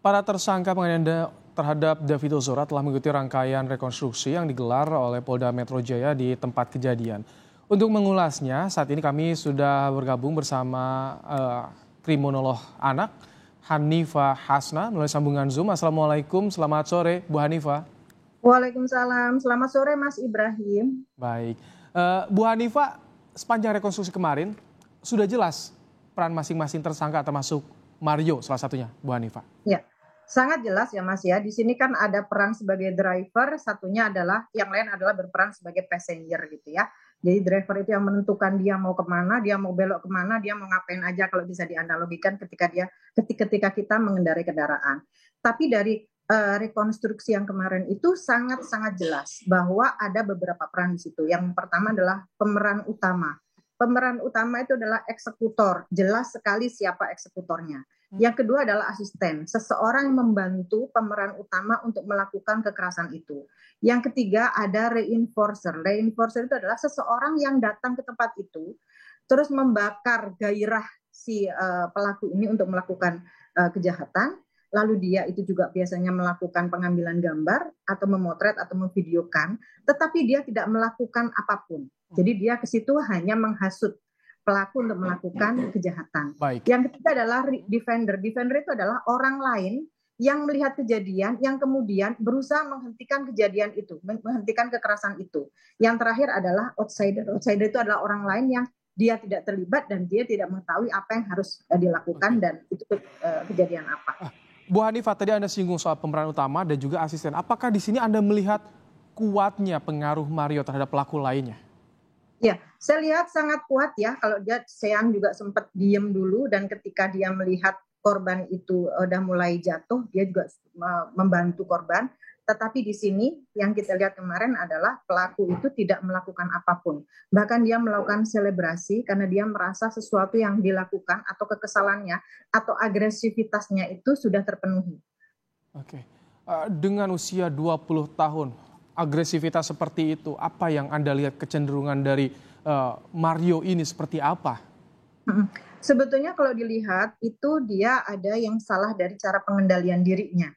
Para tersangka penganiayaan terhadap David Ozora telah mengikuti rangkaian rekonstruksi yang digelar oleh Polda Metro Jaya di tempat kejadian. Untuk mengulasnya, saat ini kami sudah bergabung bersama kriminolog anak Hanifa Hasna melalui sambungan Zoom. Assalamualaikum, selamat sore Bu Hanifa. Waalaikumsalam, selamat sore Mas Ibrahim. Baik, Bu Hanifa, sepanjang rekonstruksi kemarin sudah jelas peran masing-masing tersangka termasuk Mario salah satunya, Bu Hanifa. Ya, sangat jelas ya Mas ya. Di sini kan ada peran sebagai driver, satunya adalah yang lain adalah berperan sebagai passenger gitu ya. Jadi driver itu yang menentukan dia mau kemana, dia mau belok kemana, dia mau ngapain aja kalau bisa dianalogikan ketika kita mengendarai kendaraan. Tapi dari rekonstruksi yang kemarin itu sangat-sangat jelas bahwa ada beberapa peran di situ. Yang pertama adalah pemeran utama. Pemeran utama itu adalah eksekutor, jelas sekali siapa eksekutornya. Yang kedua adalah asisten, seseorang membantu pemeran utama untuk melakukan kekerasan itu. Yang ketiga ada reinforcer. Reinforcer itu adalah seseorang yang datang ke tempat itu, terus membakar gairah si pelaku ini untuk melakukan kejahatan. Lalu dia itu juga biasanya melakukan pengambilan gambar atau memotret atau memvideokan, tetapi dia tidak melakukan apapun. Jadi dia ke situ hanya menghasut pelaku untuk melakukan kejahatan. Baik. Yang ketiga adalah defender. Defender itu adalah orang lain yang melihat kejadian, yang kemudian berusaha menghentikan kejadian itu, menghentikan kekerasan itu. Yang terakhir adalah outsider. Outsider itu adalah orang lain yang dia tidak terlibat dan dia tidak mengetahui apa yang harus dilakukan dan itu kejadian apa. Bu Hanifa, tadi Anda singgung soal pemeran utama dan juga asisten. Apakah di sini Anda melihat kuatnya pengaruh Mario terhadap pelaku lainnya? Ya, saya lihat sangat kuat ya. Kalau dia Sean juga sempat diem dulu dan ketika dia melihat korban itu udah mulai jatuh, dia juga membantu korban. Tetapi di sini yang kita lihat kemarin adalah pelaku itu tidak melakukan apapun. Bahkan dia melakukan selebrasi karena dia merasa sesuatu yang dilakukan atau kekesalannya atau agresivitasnya itu sudah terpenuhi. Oke. Dengan usia 20 tahun, agresivitas seperti itu, apa yang Anda lihat kecenderungan dari Mario ini seperti apa? Sebetulnya kalau dilihat itu dia ada yang salah dari cara pengendalian dirinya.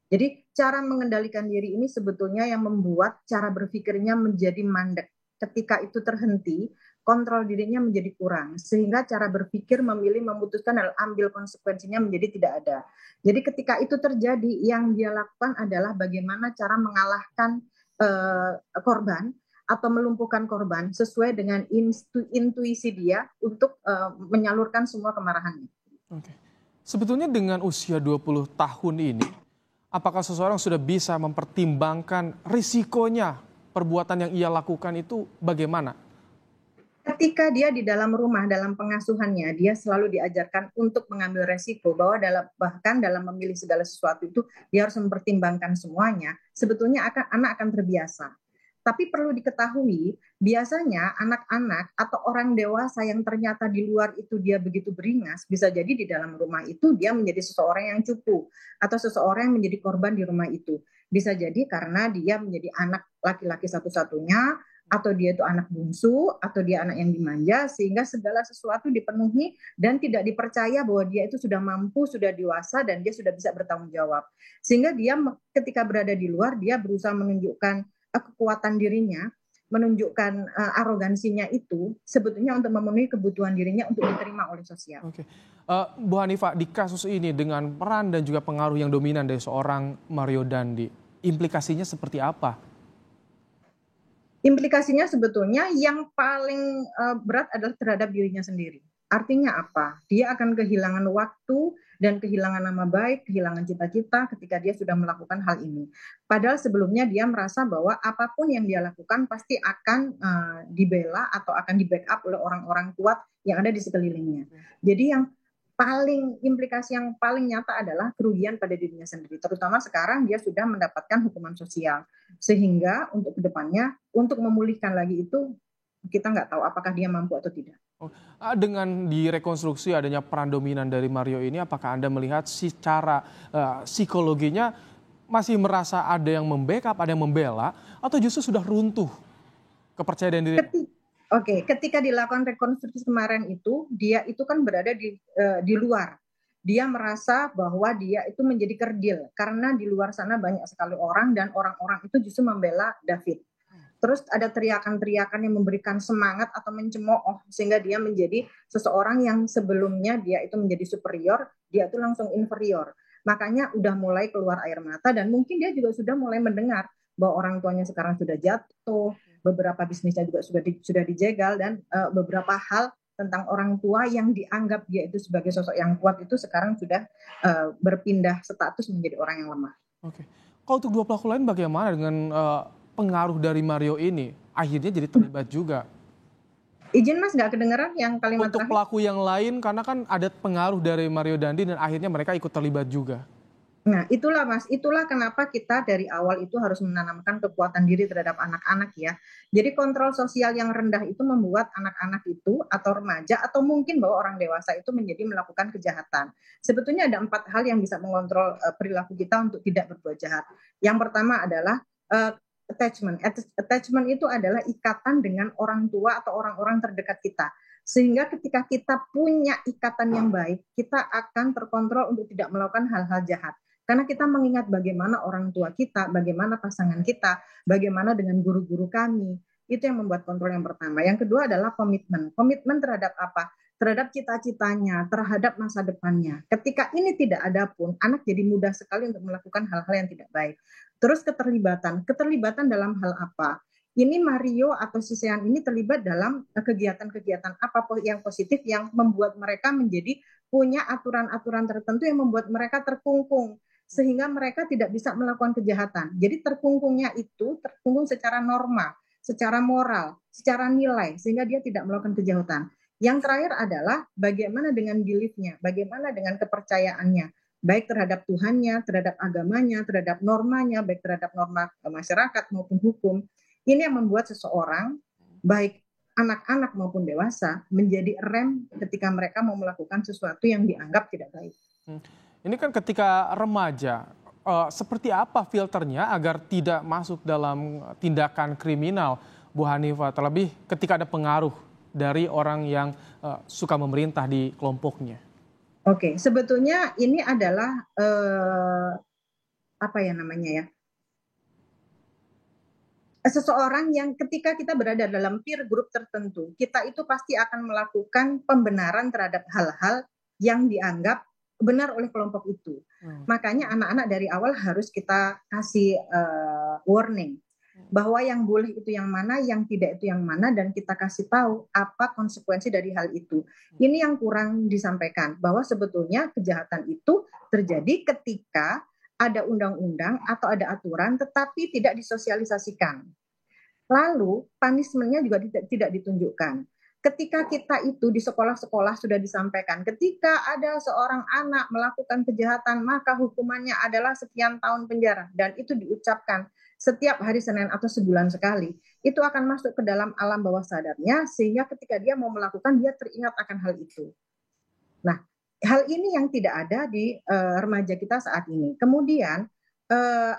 Jadi cara mengendalikan diri ini sebetulnya yang membuat cara berpikirnya menjadi mandek. Ketika itu terhenti, kontrol dirinya menjadi kurang. Sehingga cara berpikir memilih memutuskan dan ambil konsekuensinya menjadi tidak ada. Jadi ketika itu terjadi, yang dia lakukan adalah bagaimana cara mengalahkan korban atau melumpuhkan korban sesuai dengan intuisi dia untuk menyalurkan semua kemarahannya. Oke. Sebetulnya dengan usia 20 tahun ini, apakah seseorang sudah bisa mempertimbangkan risikonya perbuatan yang ia lakukan itu bagaimana? Ketika dia di dalam rumah, dalam pengasuhannya, dia selalu diajarkan untuk mengambil resiko bahwa bahkan dalam memilih segala sesuatu itu dia harus mempertimbangkan semuanya. Sebetulnya anak akan terbiasa. Tapi perlu diketahui, biasanya anak-anak atau orang dewasa yang ternyata di luar itu dia begitu beringas, bisa jadi di dalam rumah itu dia menjadi seseorang yang cupu atau seseorang yang menjadi korban di rumah itu. Bisa jadi karena dia menjadi anak laki-laki satu-satunya, atau dia itu anak bungsu, atau dia anak yang dimanja, sehingga segala sesuatu dipenuhi dan tidak dipercaya bahwa dia itu sudah mampu, sudah dewasa, dan dia sudah bisa bertanggung jawab. Sehingga dia ketika berada di luar, dia berusaha menunjukkan kekuatan dirinya, menunjukkan arogansinya itu sebetulnya untuk memenuhi kebutuhan dirinya untuk diterima oleh sosial. Oke. Bu Hanifa, di kasus ini dengan peran dan juga pengaruh yang dominan dari seorang Mario Dandi, implikasinya seperti apa? Implikasinya sebetulnya yang paling berat adalah terhadap dirinya sendiri. Artinya apa? Dia akan kehilangan waktu dan kehilangan nama baik, kehilangan cita-cita ketika dia sudah melakukan hal ini. Padahal sebelumnya dia merasa bahwa apapun yang dia lakukan pasti akan dibela atau akan di-backup oleh orang-orang kuat yang ada di sekelilingnya. Jadi implikasi yang paling nyata adalah kerugian pada dirinya sendiri. Terutama sekarang dia sudah mendapatkan hukuman sosial. Sehingga untuk kedepannya, untuk memulihkan lagi itu, kita nggak tahu apakah dia mampu atau tidak. Dengan direkonstruksi adanya peran dominan dari Mario ini, apakah Anda melihat secara psikologinya masih merasa ada yang membackup, ada yang membela, atau justru sudah runtuh kepercayaan diri? Ketika dilakukan rekonstruksi kemarin itu, dia itu kan berada di luar. dia merasa bahwa dia itu menjadi kerdil karena di luar sana banyak sekali orang dan orang-orang itu justru membela David. Terus ada teriakan-teriakan yang memberikan semangat atau mencemooh sehingga dia menjadi seseorang yang sebelumnya dia itu menjadi superior, dia itu langsung inferior. Makanya udah mulai keluar air mata dan mungkin dia juga sudah mulai mendengar bahwa orang tuanya sekarang sudah jatuh, beberapa bisnisnya juga sudah dijegal dan beberapa hal tentang orang tua yang dianggap dia itu sebagai sosok yang kuat itu sekarang sudah berpindah status menjadi orang yang lemah. Oke. Kalau untuk dua pelaku lain bagaimana dengan pengaruh dari Mario ini? Akhirnya jadi terlibat juga. Izin Mas, nggak kedengeran yang kalimat Untuk terakhir? pelaku yang lain, karena kan ada pengaruh dari Mario Dandi dan akhirnya mereka ikut terlibat juga. Nah, itulah Mas, itulah kenapa kita dari awal itu harus menanamkan kekuatan diri terhadap anak-anak ya. Jadi kontrol sosial yang rendah itu membuat anak-anak itu atau remaja atau mungkin bahwa orang dewasa itu menjadi melakukan kejahatan. Sebetulnya ada 4 hal yang bisa mengontrol perilaku kita untuk tidak berbuat jahat. Yang pertama adalah attachment. Attachment itu adalah ikatan dengan orang tua atau orang-orang terdekat kita. Sehingga ketika kita punya ikatan yang baik, kita akan terkontrol untuk tidak melakukan hal-hal jahat. Karena kita mengingat bagaimana orang tua kita, bagaimana pasangan kita, bagaimana dengan guru-guru kami. Itu yang membuat kontrol yang pertama. Yang kedua adalah komitmen. Komitmen terhadap apa? Terhadap cita-citanya, terhadap masa depannya. Ketika ini tidak ada pun, anak jadi mudah sekali untuk melakukan hal-hal yang tidak baik. Terus keterlibatan. Keterlibatan dalam hal apa? Ini Mario atau si Sean ini terlibat dalam kegiatan-kegiatan apa yang positif yang membuat mereka menjadi punya aturan-aturan tertentu yang membuat mereka terkungkung sehingga mereka tidak bisa melakukan kejahatan. Jadi terkungkungnya itu terkungkung secara norma, secara moral, secara nilai sehingga dia tidak melakukan kejahatan. Yang terakhir adalah bagaimana dengan belief-nya, bagaimana dengan kepercayaannya, baik terhadap Tuhannya, terhadap agamanya, terhadap normanya, baik terhadap norma masyarakat maupun hukum. Ini yang membuat seseorang, baik anak-anak maupun dewasa, menjadi rem ketika mereka mau melakukan sesuatu yang dianggap tidak baik. Ini kan ketika remaja, seperti apa filternya agar tidak masuk dalam tindakan kriminal, Bu Hanifah? Terlebih ketika ada pengaruh dari orang yang suka memerintah di kelompoknya. Oke, sebetulnya ini adalah apa ya namanya ya? Seseorang yang ketika kita berada dalam peer group tertentu, kita itu pasti akan melakukan pembenaran terhadap hal-hal yang dianggap benar oleh kelompok itu. Makanya anak-anak dari awal harus kita kasih warning bahwa yang boleh itu yang mana, yang tidak itu yang mana, dan kita kasih tahu apa konsekuensi dari hal itu. Ini yang kurang disampaikan, bahwa sebetulnya kejahatan itu terjadi ketika ada undang-undang atau ada aturan tetapi tidak disosialisasikan. Lalu punishment-nya juga tidak ditunjukkan. Ketika kita itu di sekolah-sekolah sudah disampaikan, ketika ada seorang anak melakukan kejahatan, maka hukumannya adalah sekian tahun penjara. Dan itu diucapkan setiap hari Senin atau sebulan sekali. Itu akan masuk ke dalam alam bawah sadarnya, sehingga ketika dia mau melakukan, dia teringat akan hal itu. Nah, hal ini yang tidak ada di remaja kita saat ini. Kemudian,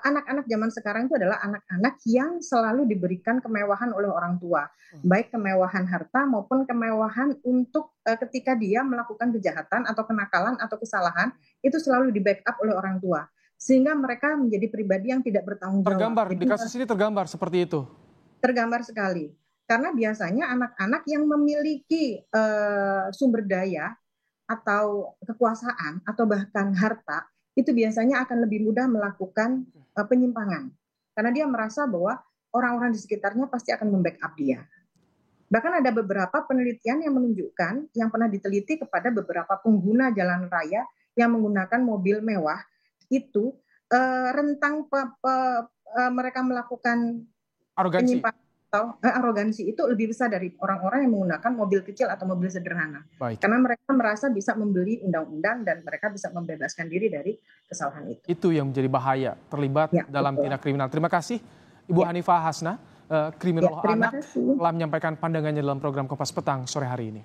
anak-anak zaman sekarang itu adalah anak-anak yang selalu diberikan kemewahan oleh orang tua, baik kemewahan harta maupun kemewahan untuk ketika dia melakukan kejahatan atau kenakalan atau kesalahan itu selalu di backup oleh orang tua, sehingga mereka menjadi pribadi yang tidak bertanggung jawab. Tergambar di kasus ini, tergambar seperti itu. Tergambar sekali, karena biasanya anak-anak yang memiliki sumber daya atau kekuasaan atau bahkan harta itu biasanya akan lebih mudah melakukan penyimpangan. Karena dia merasa bahwa orang-orang di sekitarnya pasti akan membackup dia. Bahkan ada beberapa penelitian yang menunjukkan, yang pernah diteliti kepada beberapa pengguna jalan raya yang menggunakan mobil mewah, itu rentang mereka melakukan penyimpangan atau arogansi itu lebih besar dari orang-orang yang menggunakan mobil kecil atau mobil sederhana. Baik. Karena mereka merasa bisa membeli undang-undang dan mereka bisa membebaskan diri dari kesalahan itu. Itu yang menjadi bahaya, terlibat dalam tindak kriminal. Terima kasih Ibu Hanifah Hasna, kriminolog anak, telah menyampaikan pandangannya dalam program Kompas Petang sore hari ini.